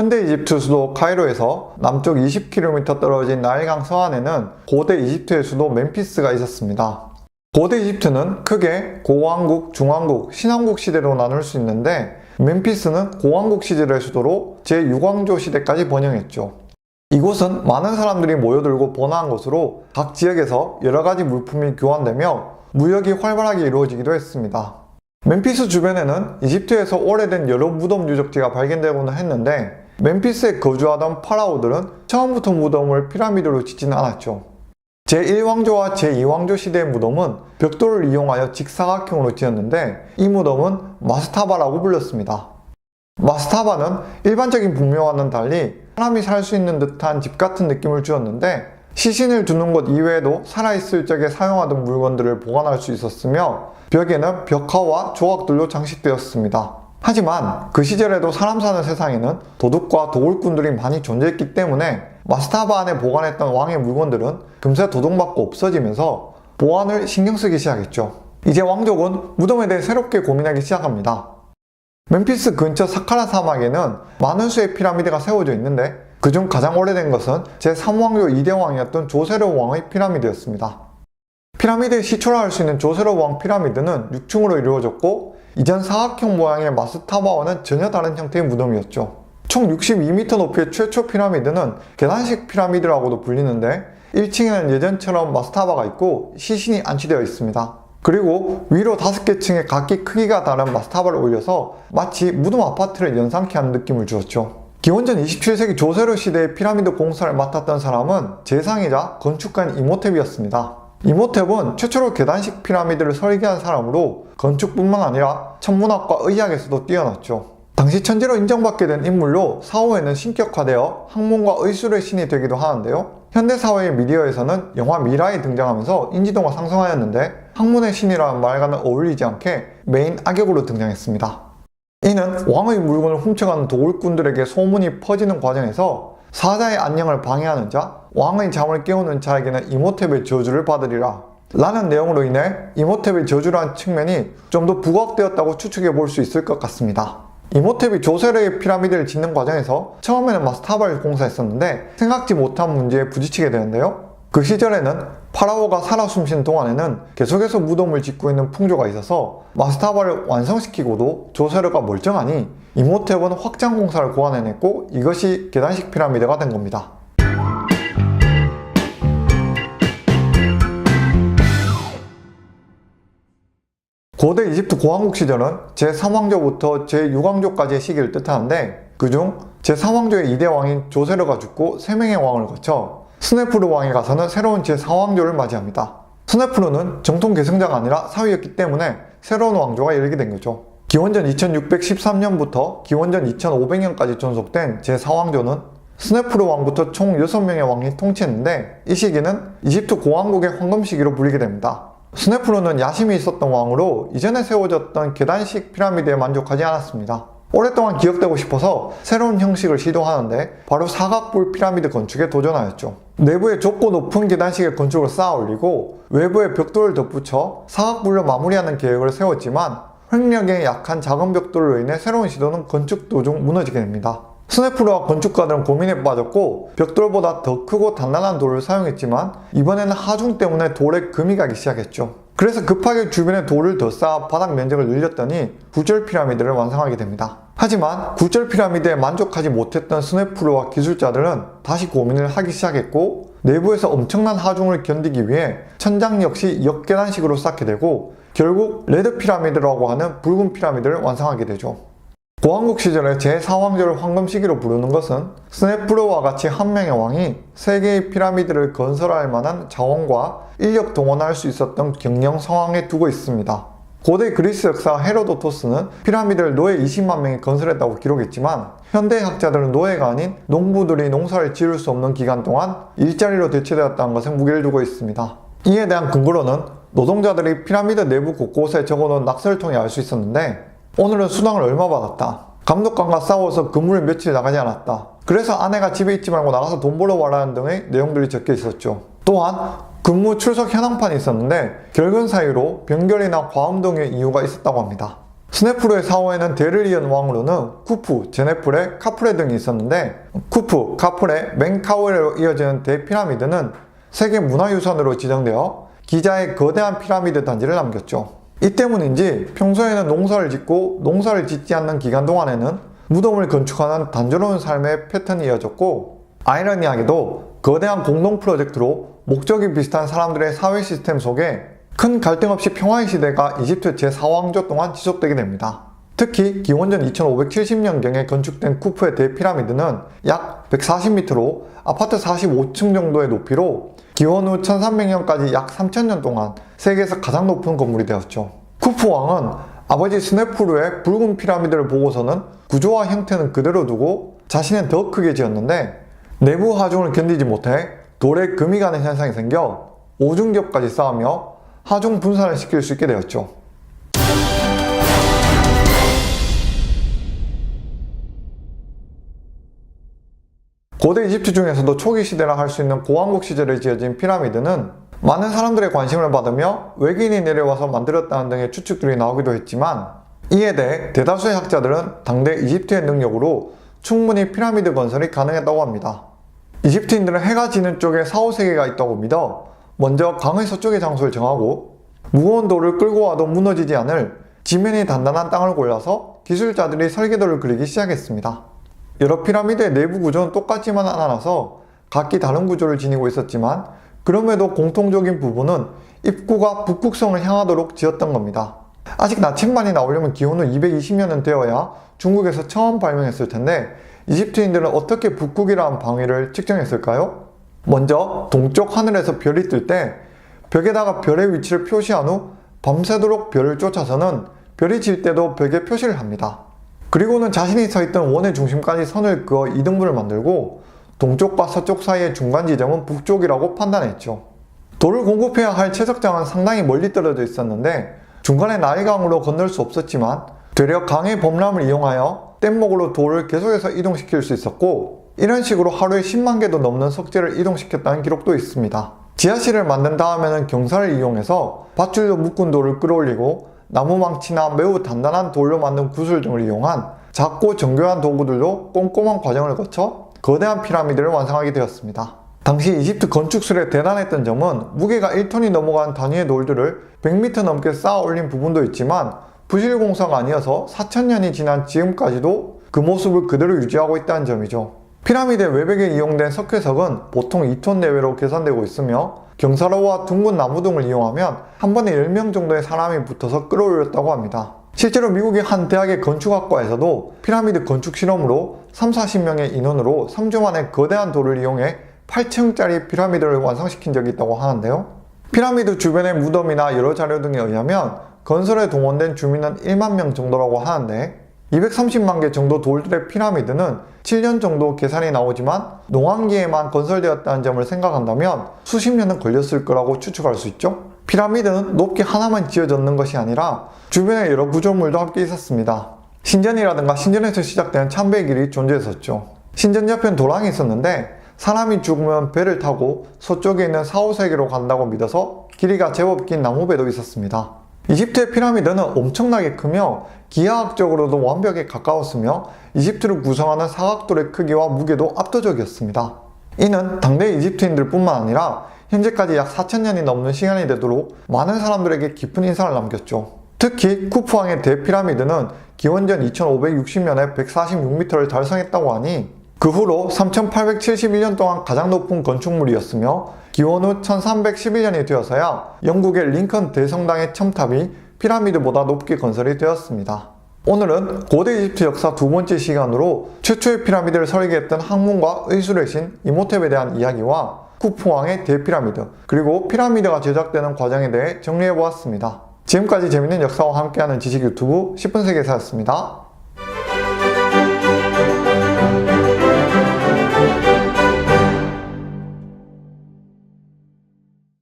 현대 이집트 수도 카이로에서 남쪽 20km 떨어진 나일강 서안에는 고대 이집트의 수도 멤피스가 있었습니다. 고대 이집트는 크게 고왕국, 중왕국, 신왕국 시대로 나눌 수 있는데 멤피스는 고왕국 시절의 수도로 제6왕조 시대까지 번영했죠. 이곳은 많은 사람들이 모여들고 번화한 곳으로 각 지역에서 여러가지 물품이 교환되며 무역이 활발하게 이루어지기도 했습니다. 멤피스 주변에는 이집트에서 오래된 여러 무덤 유적지가 발견되고는 했는데 멤피스에 거주하던 파라오들은 처음부터 무덤을 피라미드로 짓지는 않았죠. 제1왕조와 제2왕조 시대의 무덤은 벽돌을 이용하여 직사각형으로 지었는데 이 무덤은 마스타바라고 불렸습니다. 마스타바는 일반적인 분묘와는 달리 사람이 살 수 있는 듯한 집 같은 느낌을 주었는데 시신을 두는 것 이외에도 살아있을 적에 사용하던 물건들을 보관할 수 있었으며 벽에는 벽화와 조각들로 장식되었습니다. 하지만 그 시절에도 사람 사는 세상에는 도둑과 도굴꾼들이 많이 존재했기 때문에 마스타바 안에 보관했던 왕의 물건들은 금세 도둑맞고 없어지면서 보안을 신경쓰기 시작했죠. 이제 왕족은 무덤에 대해 새롭게 고민하기 시작합니다. 멤피스 근처 사카라 사막에는 많은 수의 피라미드가 세워져 있는데 그중 가장 오래된 것은 제3왕조 2대 왕이었던 조세르 왕의 피라미드였습니다. 피라미드의 시초라 할 수 있는 조세르 왕 피라미드는 6층으로 이루어졌고 이전 사각형 모양의 마스타바와는 전혀 다른 형태의 무덤이었죠. 총 62m 높이의 최초 피라미드는 계단식 피라미드라고도 불리는데 1층에는 예전처럼 마스타바가 있고 시신이 안치되어 있습니다. 그리고 위로 5개 층에 각기 크기가 다른 마스타바를 올려서 마치 무덤 아파트를 연상케 하는 느낌을 주었죠. 기원전 27세기 조세르 시대의 피라미드 공사를 맡았던 사람은 제상이자 건축가인 이모텝이었습니다. 이모텝은 최초로 계단식 피라미드를 설계한 사람으로 건축뿐만 아니라 천문학과 의학에서도 뛰어났죠. 당시 천재로 인정받게 된 인물로 사후에는 신격화되어 학문과 의술의 신이 되기도 하는데요. 현대사회의 미디어에서는 영화 미라에 등장하면서 인지도가 상승하였는데 학문의 신이라는 말과는 어울리지 않게 메인 악역으로 등장했습니다. 이는 왕의 물건을 훔쳐가는 도굴꾼들에게 소문이 퍼지는 과정에서 사자의 안녕을 방해하는 자, 왕의 잠을 깨우는 자에게는 이모텝의 저주를 받으리라 라는 내용으로 인해 이모텝의 저주라는 측면이 좀 더 부각되었다고 추측해 볼 수 있을 것 같습니다. 이모텝이 조세르의 피라미드를 짓는 과정에서 처음에는 마스타바를 공사했었는데 생각지 못한 문제에 부딪히게 되는데요. 그 시절에는 파라오가 살아 숨쉬는 동안에는 계속해서 무덤을 짓고 있는 풍조가 있어서 마스타바를 완성시키고도 조세르가 멀쩡하니 이모텝은 확장 공사를 고안해냈고 이것이 계단식 피라미드가 된 겁니다. 고대 이집트 고왕국 시절은 제3왕조부터 제6왕조까지의 시기를 뜻하는데 그중 제3왕조의 2대 왕인 조세르가 죽고 3명의 왕을 거쳐 스네프루 왕이 가서는 새로운 제4왕조를 맞이합니다. 스네프루는 정통 계승자가 아니라 사위였기 때문에 새로운 왕조가 열리게 된 거죠. 기원전 2613년부터 기원전 2500년까지 존속된 제4왕조는 스네프루 왕부터 총 6명의 왕이 통치했는데 이 시기는 이집트 고왕국의 황금 시기로 불리게 됩니다. 스네프루는 야심이 있었던 왕으로 이전에 세워졌던 계단식 피라미드에 만족하지 않았습니다. 오랫동안 기억되고 싶어서 새로운 형식을 시도하는데 바로 사각뿔 피라미드 건축에 도전하였죠. 내부에 좁고 높은 계단식의 건축을 쌓아 올리고 외부에 벽돌을 덧붙여 사각뿔로 마무리하는 계획을 세웠지만 횡력에 약한 작은 벽돌로 인해 새로운 시도는 건축 도중 무너지게 됩니다. 스네프루와 건축가들은 고민에 빠졌고 벽돌보다 더 크고 단단한 돌을 사용했지만 이번에는 하중 때문에 돌에 금이 가기 시작했죠. 그래서 급하게 주변에 돌을 더 쌓아 바닥 면적을 늘렸더니 굴절 피라미드를 완성하게 됩니다. 하지만 굴절 피라미드에 만족하지 못했던 스네프루와 기술자들은 다시 고민을 하기 시작했고 내부에서 엄청난 하중을 견디기 위해 천장 역시 역계단식으로 쌓게 되고 결국 레드 피라미드라고 하는 붉은 피라미드를 완성하게 되죠. 고왕국 시절의 제4왕조를 황금 시기로 부르는 것은 스네프루와 같이 한 명의 왕이 3개의 피라미드를 건설할 만한 자원과 인력 동원할 수 있었던 경영 상황에 두고 있습니다. 고대 그리스 역사 헤로도토스는 피라미드를 노예 20만 명이 건설했다고 기록했지만 현대 학자들은 노예가 아닌 농부들이 농사를 지을 수 없는 기간 동안 일자리로 대체되었다는 것에 무게를 두고 있습니다. 이에 대한 근거로는 노동자들이 피라미드 내부 곳곳에 적어놓은 낙서를 통해 알 수 있었는데 오늘은 수당을 얼마 받았다. 감독관과 싸워서 근무를 며칠 나가지 않았다. 그래서 아내가 집에 있지 말고 나가서 돈 벌어 와라는 등의 내용들이 적혀 있었죠. 또한 근무 출석 현황판이 있었는데 결근 사유로 병결이나 과음 등의 이유가 있었다고 합니다. 스네프르의 사후에는 대를 이은 왕으로는 쿠프, 제네프레, 카프레 등이 있었는데 쿠프, 카프레, 멘카우레로 이어지는 대피라미드는 세계 문화유산으로 지정되어 기자의 거대한 피라미드 단지를 남겼죠. 이 때문인지 평소에는 농사를 짓고 농사를 짓지 않는 기간 동안에는 무덤을 건축하는 단조로운 삶의 패턴이 이어졌고, 아이러니하게도 거대한 공동 프로젝트로 목적이 비슷한 사람들의 사회 시스템 속에 큰 갈등 없이 평화의 시대가 이집트 제4왕조 동안 지속되게 됩니다. 특히 기원전 2570년경에 건축된 쿠프의 대피라미드는 약 140m로 아파트 45층 정도의 높이로 기원 후 1300년까지 약 3000년 동안 세계에서 가장 높은 건물이 되었죠. 쿠프 왕은 아버지 스네프르의 붉은 피라미드를 보고서는 구조와 형태는 그대로 두고 자신은 더 크게 지었는데 내부 하중을 견디지 못해 돌에 금이 가는 현상이 생겨 오중겹까지 쌓으며 하중 분산을 시킬 수 있게 되었죠. 고대 이집트 중에서도 초기 시대라 할 수 있는 고왕국 시절에 지어진 피라미드는 많은 사람들의 관심을 받으며 외계인이 내려와서 만들었다는 등의 추측들이 나오기도 했지만, 이에 대해 대다수의 학자들은 당대 이집트의 능력으로 충분히 피라미드 건설이 가능했다고 합니다. 이집트인들은 해가 지는 쪽에 사후세계가 있다고 믿어 먼저 강의 서쪽의 장소를 정하고 무거운 돌을 끌고 와도 무너지지 않을 지면이 단단한 땅을 골라서 기술자들이 설계도를 그리기 시작했습니다. 여러 피라미드의 내부 구조는 똑같지만 않아서 각기 다른 구조를 지니고 있었지만, 그럼에도 공통적인 부분은 입구가 북극성을 향하도록 지었던 겁니다. 아직 나침반이 나오려면 기원 후 220년은 되어야 중국에서 처음 발명했을 텐데 이집트인들은 어떻게 북극이라는 방위를 측정했을까요? 먼저 동쪽 하늘에서 별이 뜰 때 벽에다가 별의 위치를 표시한 후 밤새도록 별을 쫓아서는 별이 질 때도 벽에 표시를 합니다. 그리고는 자신이 서 있던 원의 중심까지 선을 그어 이등분을 만들고 동쪽과 서쪽 사이의 중간 지점은 북쪽이라고 판단했죠. 돌을 공급해야 할 채석장은 상당히 멀리 떨어져 있었는데 중간에 나일강으로 건널 수 없었지만 되려 강의 범람을 이용하여 뗏목으로 돌을 계속해서 이동시킬 수 있었고, 이런 식으로 하루에 10만 개도 넘는 석재를 이동시켰다는 기록도 있습니다. 지하실을 만든 다음에는 경사를 이용해서 밧줄로 묶은 돌을 끌어올리고 나무망치나 매우 단단한 돌로 만든 구슬 등을 이용한 작고 정교한 도구들로 꼼꼼한 과정을 거쳐 거대한 피라미드를 완성하게 되었습니다. 당시 이집트 건축술에 대단했던 점은 무게가 1톤이 넘어간 단위의 돌들을 100m 넘게 쌓아 올린 부분도 있지만 부실 공사가 아니어서 4000년이 지난 지금까지도 그 모습을 그대로 유지하고 있다는 점이죠. 피라미드의 외벽에 이용된 석회석은 보통 2톤 내외로 계산되고 있으며 경사로와 둥근 나무 등을 이용하면 한 번에 10명 정도의 사람이 붙어서 끌어올렸다고 합니다. 실제로 미국의 한 대학의 건축학과에서도 피라미드 건축 실험으로 30-40명의 인원으로 3주 만에 거대한 돌을 이용해 8층짜리 피라미드를 완성시킨 적이 있다고 하는데요. 피라미드 주변의 무덤이나 여러 자료 등에 의하면 건설에 동원된 주민은 1만 명 정도라고 하는데 230만 개 정도 돌들의 피라미드는 7년 정도 계산이 나오지만 농왕기에만 건설되었다는 점을 생각한다면 수십 년은 걸렸을 거라고 추측할 수 있죠. 피라미드는 높게 하나만 지어졌는 것이 아니라 주변에 여러 구조물도 함께 있었습니다. 신전이라든가 신전에서 시작된 참배의 길이 존재했었죠. 신전 옆엔 도랑이 있었는데 사람이 죽으면 배를 타고 서쪽에 있는 사후세계로 간다고 믿어서 길이가 제법 긴 나무배도 있었습니다. 이집트의 피라미드는 엄청나게 크며 기하학적으로도 완벽에 가까웠으며 이집트를 구성하는 사각돌의 크기와 무게도 압도적이었습니다. 이는 당대 이집트인들 뿐만 아니라 현재까지 약 4000년이 넘는 시간이 되도록 많은 사람들에게 깊은 인상을 남겼죠. 특히 쿠프왕의 대피라미드는 기원전 2560년에 146m를 달성했다고 하니 그 후로 3871년 동안 가장 높은 건축물이었으며 기원 후 1311년이 되어서야 영국의 링컨 대성당의 첨탑이 피라미드보다 높게 건설이 되었습니다. 오늘은 고대 이집트 역사 두 번째 시간으로 최초의 피라미드를 설계했던 학문과 의술의 신 이모텝에 대한 이야기와 쿠프왕의 대피라미드, 그리고 피라미드가 제작되는 과정에 대해 정리해보았습니다. 지금까지 재밌는 역사와 함께하는 지식 유튜브 10분 세계사였습니다.